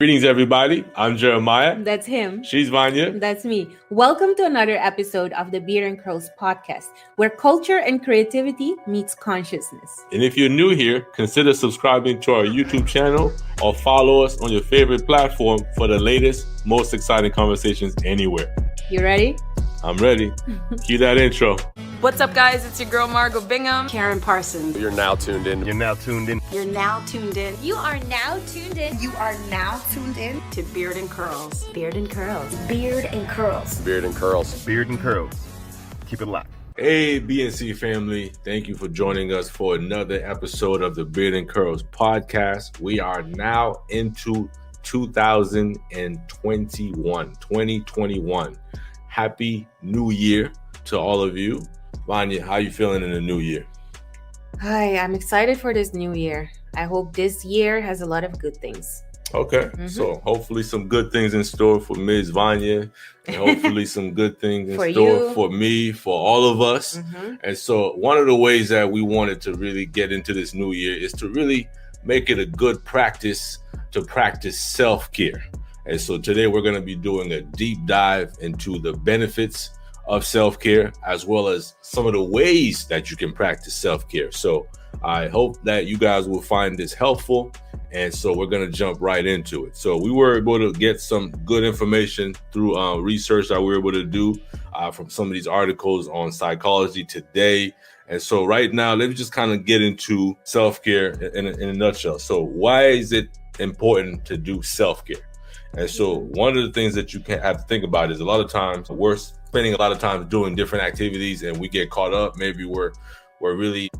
Greetings, everybody. I'm Jeremiah. That's him. She's Vania. That's me. Welcome to another episode of the Beard and Curls podcast, where culture and creativity meets consciousness. And if you're new here, consider subscribing to our YouTube channel or follow us on your favorite platform for the latest, most exciting conversations anywhere. You ready? I'm ready. Cue that intro. What's up, guys? It's your girl, Margot Bingham. Karen Parsons. You're now tuned in. You're now tuned in. You are now tuned in. You are now tuned in to Beard and Curls. Beard and Curls. Beard and Curls. Beard and Curls. Beard and Curls. Keep it locked. Hey, BNC family. Thank you for joining us for another episode of the Beard and Curls podcast. We are now into 2021. Happy New Year to all of you. Vania, how you feeling in the new year? Hi, I'm excited for this new year. I hope this year has a lot of good things. Okay, So hopefully some good things in store for Ms. Vania, and hopefully some good things in For store you. for me, for all of us. And so one of the ways that we wanted to really get into this new year is to really make it a good practice to practice self-care. And so today we're going to be doing a deep dive into the benefits of self-care, as well as some of the ways that you can practice self-care. So I hope that you guys will find this helpful. And so we're going to jump right into it. So we were able to get some good information through research that we were able to do from some of these articles on Psychology Today. And so right now, let me just kind of get into self-care in a nutshell. So why is it important to do self-care? And so one of the things that you can have to think about is a lot of times we're spending a lot of time doing different activities and we get caught up. Maybe we're really,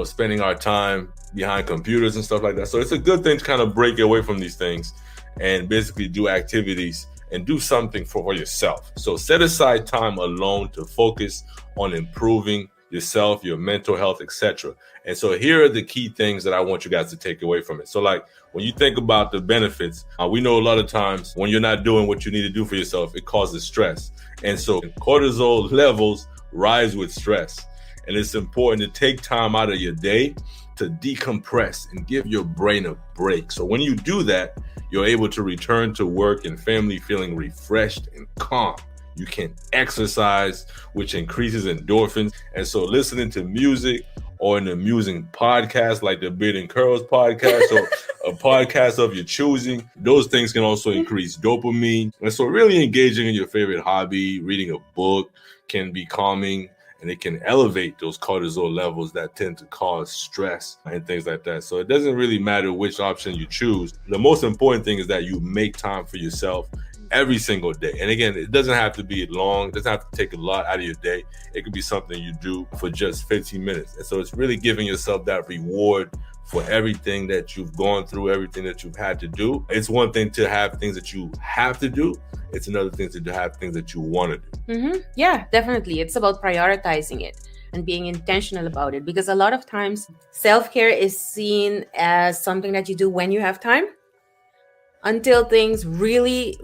spending our time behind computers and stuff like that. So it's a good thing to kind of break away from these things and basically do activities and do something for yourself. So set aside time alone to focus on improving yourself, your mental health, etc. And so here are the key things that I want you guys to take away from it. So like when you think about the benefits, we know a lot of times when you're not doing what you need to do for yourself, it causes stress. And so cortisol levels rise with stress. And it's important to take time out of your day to decompress and give your brain a break. So when you do that, you're able to return to work and family feeling refreshed and calm. You can exercise, which increases endorphins. And so listening to music or an amusing podcast like the Beard and Curls podcast or a podcast of your choosing, those things can also increase dopamine. And so really engaging in your favorite hobby, reading a book can be calming, and it can elevate those cortisol levels that tend to cause stress and things like that. So it doesn't really matter which option you choose. The most important thing is that you make time for yourself every single day. And again, it doesn't have to be long. It doesn't have to take a lot out of your day. It could be something you do for just 15 minutes. And so it's really giving yourself that reward for everything that you've gone through, everything that you've had to do. It's one thing to have things that you have to do. It's another thing to have things that you want to do. Yeah, definitely. It's about prioritizing it and being intentional about it, because a lot of times self-care is seen as something that you do when you have time, until things really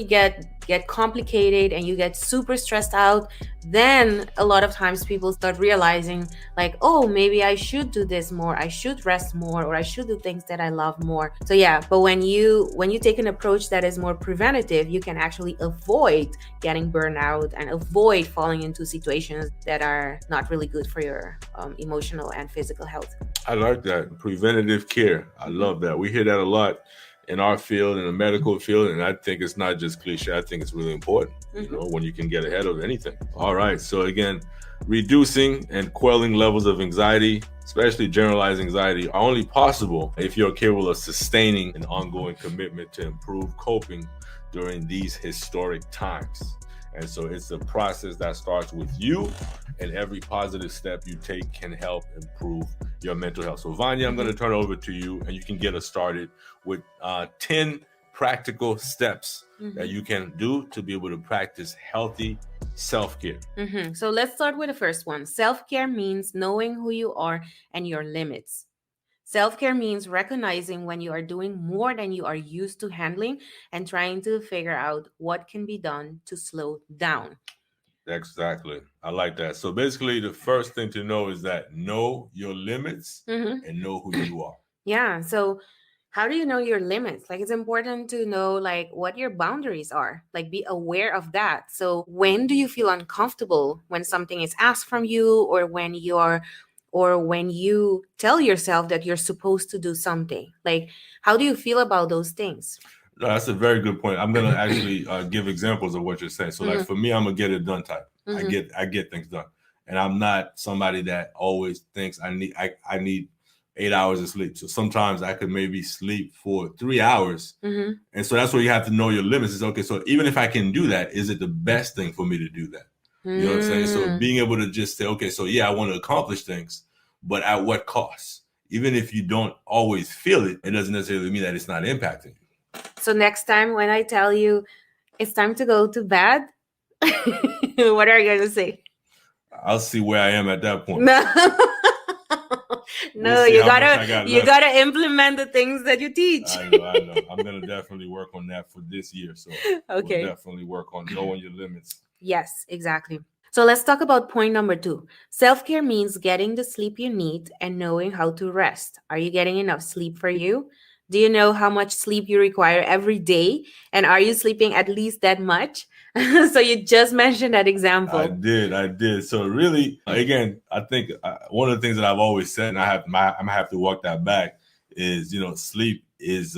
get complicated and you get super stressed out. Then a lot of times people start realizing like, oh, maybe I should do this more, I should rest more, or I should do things that I love more. So yeah, but when you take an approach that is more preventative, you can actually avoid getting burnout and avoid falling into situations that are not really good for your emotional and physical health. I like that. Preventative care. I love that. We hear that a lot in our field, in the medical field, and I think it's not just cliche. I think it's really important, when you can get ahead of anything. All right, so again, reducing and quelling levels of anxiety, especially generalized anxiety, are only possible if you're capable of sustaining an ongoing commitment to improve coping during these historic times. And so it's a process that starts with you, and every positive step you take can help improve your mental health. So Vania, I'm going to turn it over to you, and you can get us started with 10 practical steps that you can do to be able to practice healthy self-care. So let's start with the first one. Self-care means knowing who you are and your limits. Self-care means recognizing when you are doing more than you are used to handling and trying to figure out what can be done to slow down. Exactly. I like that. So basically, the first thing to know is that know your limits and know who you are. Yeah. So how do you know your limits? Like, it's important to know like what your boundaries are, like be aware of that. So when do you feel uncomfortable when something is asked from you, or when you tell yourself that you're supposed to do something? Like, how do you feel about those things? No, that's a very good point. I'm gonna actually give examples of what you're saying. So, like for me, I'm a get it done type. I get things done, and I'm not somebody that always thinks I need 8 hours of sleep. So sometimes I could maybe sleep for 3 hours, and so that's where you have to know your limits. Is okay. So even if I can do that, is it the best thing for me to do that? You know what I'm saying? So being able to just say, okay, so yeah, I want to accomplish things, but at what cost? Even if you don't always feel it, it doesn't necessarily mean that it's not impacting you. So next time when I tell you it's time to go to bed, what are you going to say? I'll see where I am at that point. No, you gotta implement the things that you teach. I know. I'm gonna definitely work on that for this year. So okay, we'll definitely work on knowing your limits. Yes, exactly. So let's talk about point number 2. Self-care means getting the sleep you need and knowing how to rest. Are you getting enough sleep for you? Do you know how much sleep you require every day? And are you sleeping at least that much? So you just mentioned that example. I did. So really, again, I think one of the things that I've always said, and I'm gonna have to walk that back, is sleep is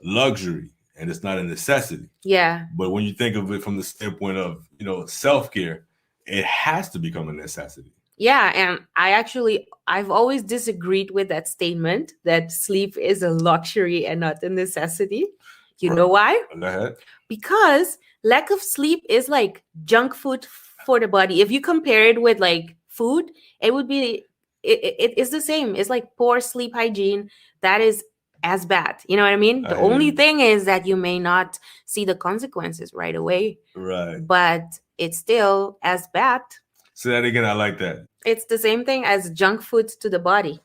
luxury and it's not a necessity. Yeah. But when you think of it from the standpoint of self-care, it has to become a necessity. Yeah, and I've always disagreed with that statement that sleep is a luxury and not a necessity. You know why? Go ahead. Because lack of sleep is like junk food for the body. If you compare it with like food, it would be it's the same. It's like poor sleep hygiene. That is as bad. You know what I mean? The only thing is that you may not see the consequences right away. Right. But it's still as bad. Say that again. I like that. It's the same thing as junk food to the body.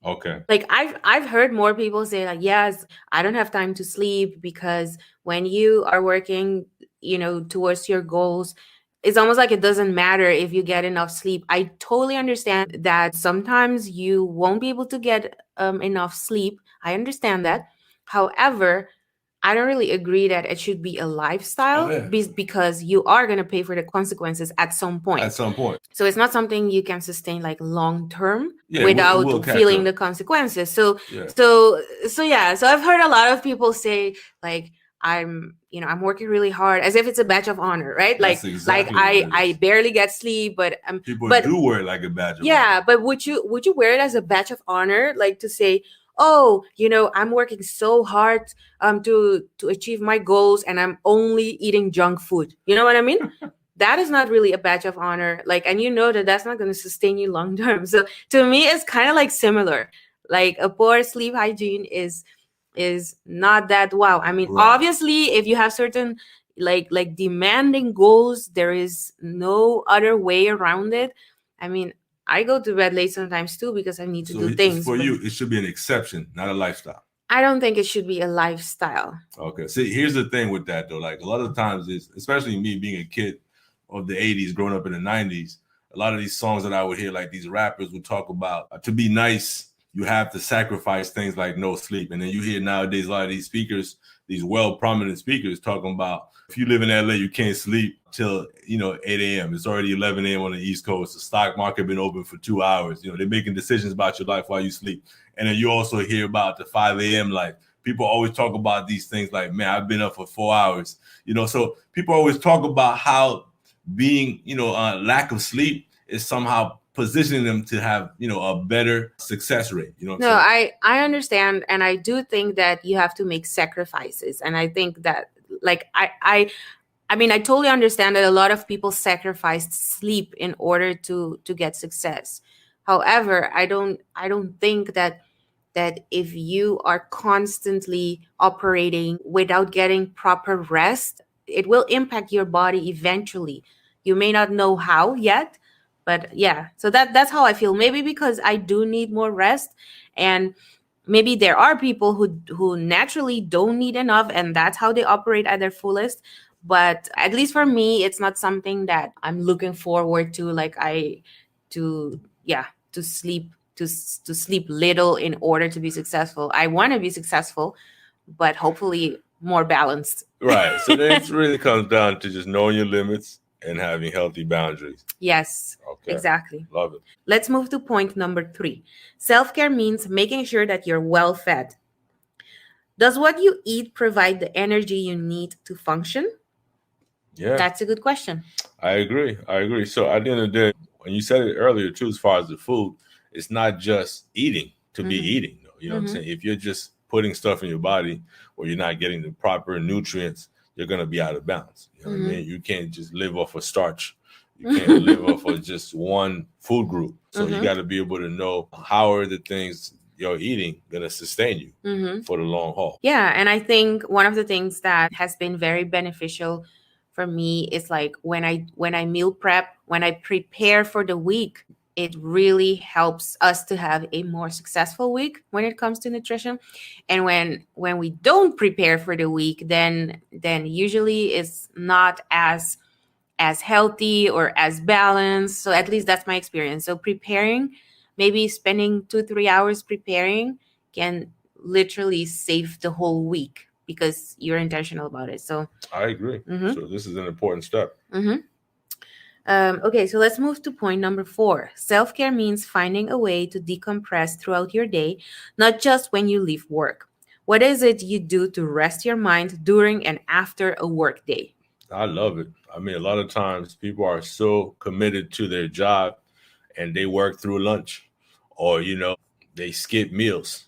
Okay. Like I've heard more people say like, yes, I don't have time to sleep, because when you are working, towards your goals, it's almost like it doesn't matter if you get enough sleep. I totally understand that sometimes you won't be able to get enough sleep. I understand that. However, I don't really agree that it should be a lifestyle because you are going to pay for the consequences at some point. At some point. So it's not something you can sustain like long term without feeling the consequences. So I've heard a lot of people say like, I'm working really hard as if it's a badge of honor, right? That's exactly I barely get sleep, but people do wear it like a badge of honor. Yeah, but would you wear it as a badge of honor, like to say, oh, I'm working so hard to achieve my goals and I'm only eating junk food. You know what I mean? That is not really a badge of honor. Like, and that's not going to sustain you long term. So to me, it's kind of like similar. Like a poor sleep hygiene is not that wow. I mean, obviously, if you have certain like demanding goals, there is no other way around it. I mean, I go to bed late sometimes too because I need to do things. For you, it should be an exception, not a lifestyle. I don't think it should be a lifestyle. Okay. See, here's the thing with that though. Like a lot of times, especially me being a kid of the 80s, growing up in the 90s, a lot of these songs that I would hear, like these rappers would talk about, to be nice, you have to sacrifice things like no sleep. And then you hear nowadays a lot of these speakers, these well-prominent speakers talking about, if you live in LA, you can't sleep till 8 a.m. It's already 11 a.m. on the East Coast. The stock market been open for 2 hours. They're making decisions about your life while you sleep. And then you also hear about the 5 a.m. life. People always talk about these things like, man, I've been up for 4 hours. So people always talk about how being, lack of sleep is somehow positioning them to have, a better success rate. No, I understand. And I do think that you have to make sacrifices. And I think that like, I mean, I totally understand that a lot of people sacrifice sleep in order to get success. However, I don't think that if you are constantly operating without getting proper rest, it will impact your body eventually. You may not know how yet, but yeah. So that's how I feel. Maybe because I do need more rest, and maybe there are people who naturally don't need enough, and that's how they operate at their fullest. But at least for me, it's not something that I'm looking forward to, like to sleep to sleep little in order to be successful. I want to be successful, but hopefully more balanced. Right. So then it really comes down to just knowing your limits and having healthy boundaries. Yes, Okay. exactly. Love it. Let's move to point number 3. Self-care means making sure that you're well fed. Does what you eat provide the energy you need to function? Yeah. That's a good question. I agree. So at the end of the day, when you said it earlier too, as far as the food, it's not just eating to be eating. You know what I'm saying? If you're just putting stuff in your body where you're not getting the proper nutrients, you're going to be out of balance. You know what I mean? You can't just live off of starch. You can't live off of just one food group. So you got to be able to know how are the things you're eating going to sustain you for the long haul. Yeah, and I think one of the things that has been very beneficial for me is like when I meal prep, when I prepare for the week, it really helps us to have a more successful week when it comes to nutrition. And when we don't prepare for the week, then usually it's not as healthy or as balanced. So at least that's my experience. So preparing, maybe spending 2-3 hours preparing can literally save the whole week because you're intentional about it. So I agree. So this is an important step. Okay, so let's move to point number 4. Self-care means finding a way to decompress throughout your day, not just when you leave work. What is it you do to rest your mind during and after a work day? I love it. I mean, a lot of times people are so committed to their job and they work through lunch or, they skip meals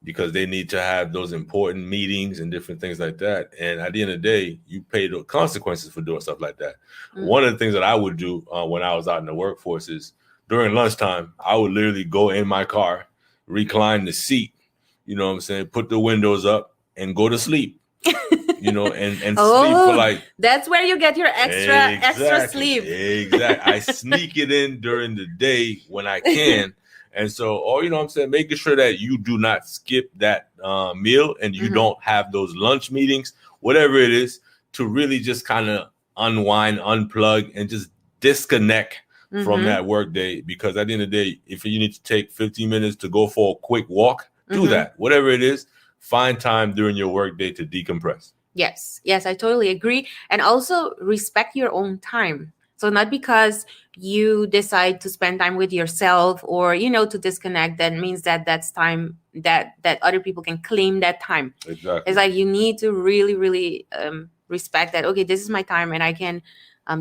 because they need to have those important meetings and different things like that. And at the end of the day, you pay the consequences for doing stuff like that. One of the things that I would do when I was out in the workforce is during lunchtime, I would literally go in my car, recline the seat, put the windows up and go to sleep. And sleep for like. That's where you get your extra sleep. Exactly. I sneak it in during the day when I can. And so, making sure that you do not skip that meal and you don't have those lunch meetings, whatever it is, to really just kind of unwind, unplug, and just disconnect from that work day. Because at the end of the day, if you need to take 15 minutes to go for a quick walk, do that. Whatever it is, find time during your work day to decompress. Yes, I totally agree. And also respect your own time. So not because you decide to spend time with yourself or, to disconnect, that means that that's time that other people can claim that time. Exactly. It's like you need to really, really respect that, okay, this is my time and I can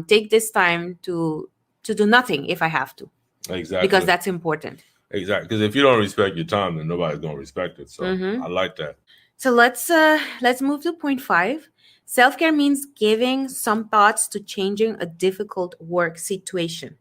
take this time to do nothing if I have to. Exactly. Because that's important. Exactly. Because if you don't respect your time, then nobody's going to respect it. So I like that. So let's move to point 5. Self-care means giving some thoughts to changing a difficult work situation.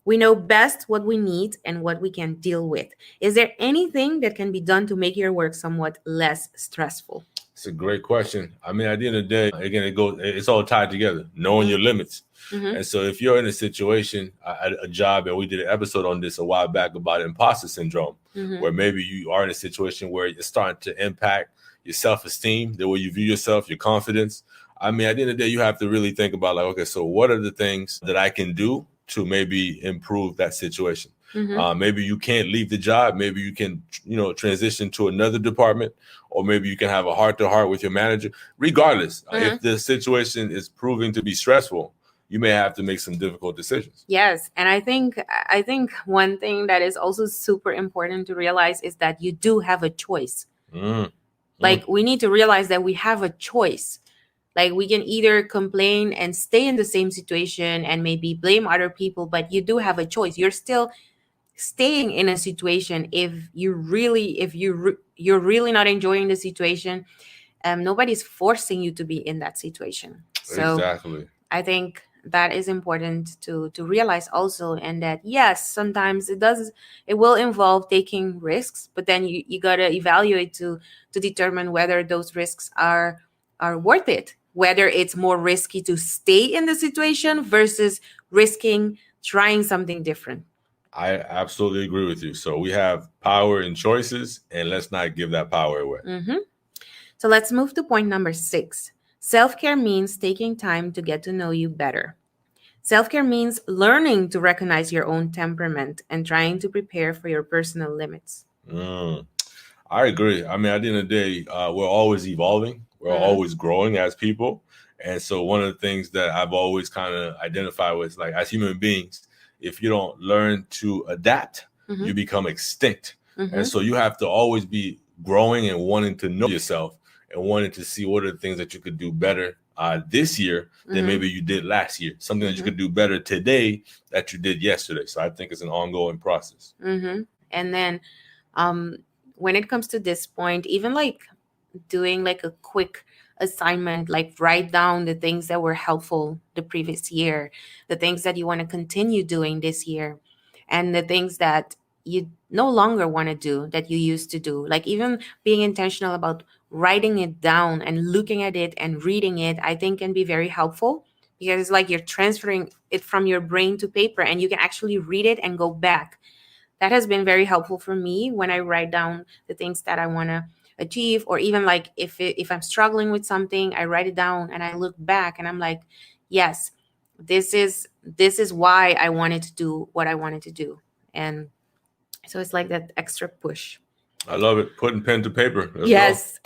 We know best what we need and what we can deal with. Is there anything that can be done to make your work somewhat less stressful? It's a great question. I mean, at the end of the day, again, it's all tied together, knowing your limits. And so if you're in a situation, a job, and we did an episode on this a while back about imposter syndrome, where maybe you are in a situation where it's starting to impact your self-esteem, the way you view yourself, your confidence. I mean, at the end of the day, you have to really think about like, okay, so what are the things that I can do to maybe improve that situation? Maybe you can't leave the job. Maybe you can, transition to another department, or maybe you can have a heart-to-heart with your manager. Regardless, if the situation is proving to be stressful, you may have to make some difficult decisions. Yes, and I think one thing that is also super important to realize is that you do have a choice. Like we need to realize that we have a choice. Like we can either complain and stay in the same situation and maybe blame other people, but you do have a choice. You're still staying in a situation if you're really not enjoying the situation. Nobody's forcing you to be in that situation. So exactly. I think that is important to realize also, and that yes, sometimes it will involve taking risks, but then you gotta evaluate to determine whether those risks are worth it, whether it's more risky to stay in the situation versus risking trying something different. I absolutely agree with you. So we have power in choices, and let's not give that power away. So let's move to point number 6. Self-care means taking time to get to know you better. Self-care means learning to recognize your own temperament and trying to prepare for your personal limits. I agree. I mean, at the end of the day, we're always evolving. We're always growing as people. And so one of the things that I've always kind of identified with, like, as human beings, if you don't learn to adapt, you become extinct. And so you have to always be growing and wanting to know yourself and wanting to see what are the things that you could do better this year than maybe you did last year. Something that you could do better today that you did yesterday. So I think it's an ongoing process. And then when it comes to this point, even like doing like a quick assignment, like write down the things that were helpful the previous year, the things that you want to continue doing this year, and the things that you no longer want to do that you used to do. Like even being intentional about writing it down and looking at it and reading it, I think can be very helpful, because it's like you're transferring it from your brain to paper and you can actually read it and go back. That has been very helpful for me when I write down the things that I want to achieve, or even like if I'm struggling with something, I write it down and I look back and I'm like, yes, this is why I wanted to do what I wanted to do. And so it's like that extra push. I love it. Putting pen to paper. Let's yes.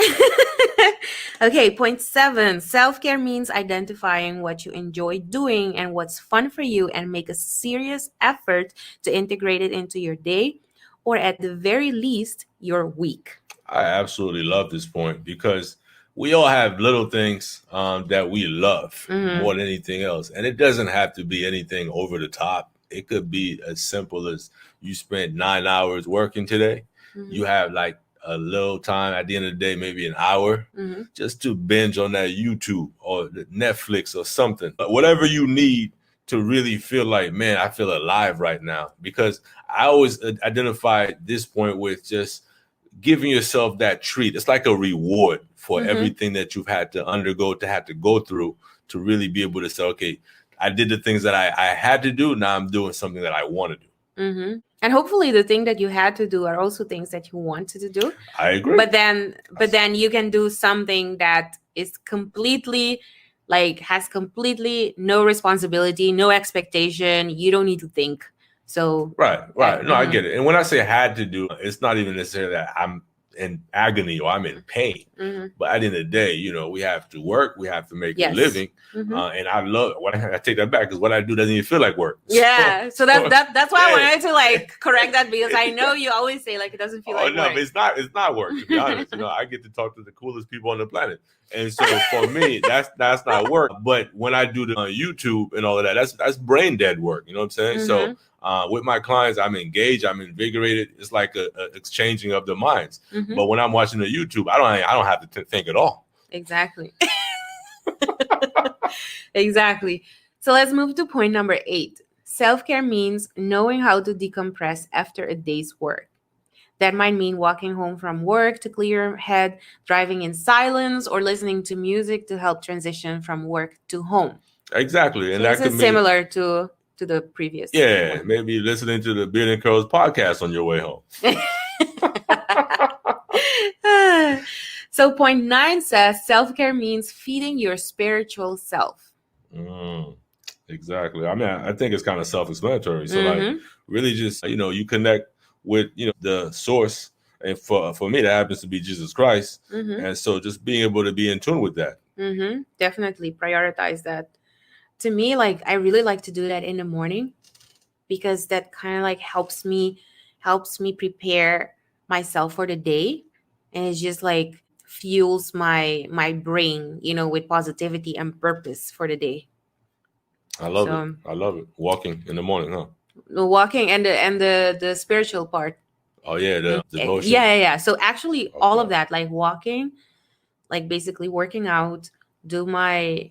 Okay, point 7. Self-care means identifying what you enjoy doing and what's fun for you, and make a serious effort to integrate it into your day, or at the very least, your week. I absolutely love this point, because we all have little things that we love more than anything else. And it doesn't have to be anything over the top. It could be as simple as you spent 9 hours working today. You have like a little time at the end of the day, maybe an hour, just to binge on that YouTube or the Netflix or something. But whatever you need to really feel like, man, I feel alive right now. Because I always identify this point with just giving yourself that treat. It's like a reward for everything that you've had to undergo, to have to go through, to really be able to say, okay, I did the things that I had to do. Now I'm doing something that I want to do. And hopefully the thing that you had to do are also things that you wanted to do. I agree. But then you can do something that is completely, like, has completely no responsibility, no expectation. You don't need to think. So right. No, I get it. And when I say had to do, it's not even necessarily that I'm in agony or I'm in pain. But at the end of the day, you know, we have to work, we have to make a living. And I love what I take that back, because what I do doesn't even feel like work. Yeah. So that's why I wanted to like correct that, because I know you always say like it doesn't feel like work. It's not work, to be honest. You know, I get to talk to the coolest people on the planet. And so for me, that's not work. But when I do the YouTube and all of that, that's brain dead work. You know what I'm saying? So with my clients, I'm engaged, I'm invigorated. It's like a exchanging of the minds. But when I'm watching the YouTube, I don't have to think at all. Exactly. Exactly. So let's move to point number 8. Self-care means knowing how to decompress after a day's work. That might mean walking home from work to clear your head, driving in silence, or listening to music to help transition from work to home. Exactly. And so that this could is similar to the previous one. Maybe listening to the Beard and Curls podcast on your way home. So point 9 says self-care means feeding your spiritual self. Exactly. I mean, I think it's kind of self-explanatory. So like really just, you know, you connect with, you know, the source. And for me, that happens to be Jesus Christ. And so just being able to be in tune with that. Definitely prioritize that. To me, like, I really like to do that in the morning, because that kind of like helps me prepare myself for the day. And it's just like fuels my brain, you know, with positivity and purpose for the day. I love it. Walking in the morning, huh? The walking and the spiritual part. Oh yeah, the devotion. Yeah. So actually all of that, like walking, like basically working out, do my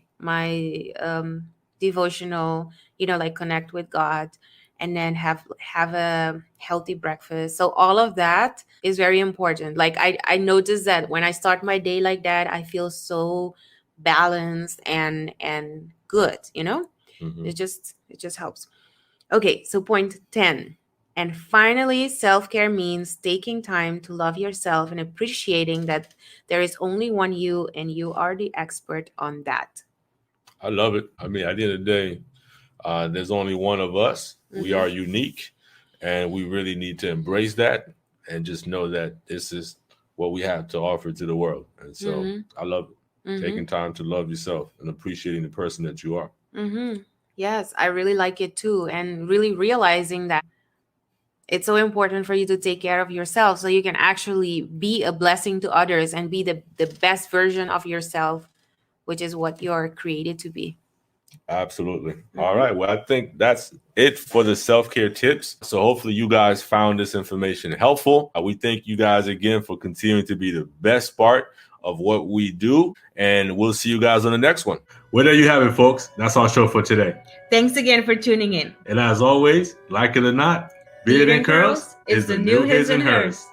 devotional, you know, like connect with God, and then have a healthy breakfast. So all of that is very important. Like I noticed that when I start my day like that, I feel so balanced and good, you know. It just helps. Okay, so point 10. And finally, self-care means taking time to love yourself and appreciating that there is only one you, and you are the expert on that. I love it. I mean, at the end of the day, There's only one of us. We are unique, and we really need to embrace that and just know that this is what we have to offer to the world. And so I love it. Taking time to love yourself and appreciating the person that you are. Yes, I really like it too. And really realizing that it's so important for you to take care of yourself so you can actually be a blessing to others and be the best version of yourself, which is what you're created to be. Absolutely. All right. Well, I think that's it for the self-care tips. So hopefully you guys found this information helpful. We thank you guys again for continuing to be the best part of what we do. And we'll see you guys on the next one. Well, there you have it, folks. That's our show for today. Thanks again for tuning in. And as always, like it or not, Beard and Curls is the new his and hers.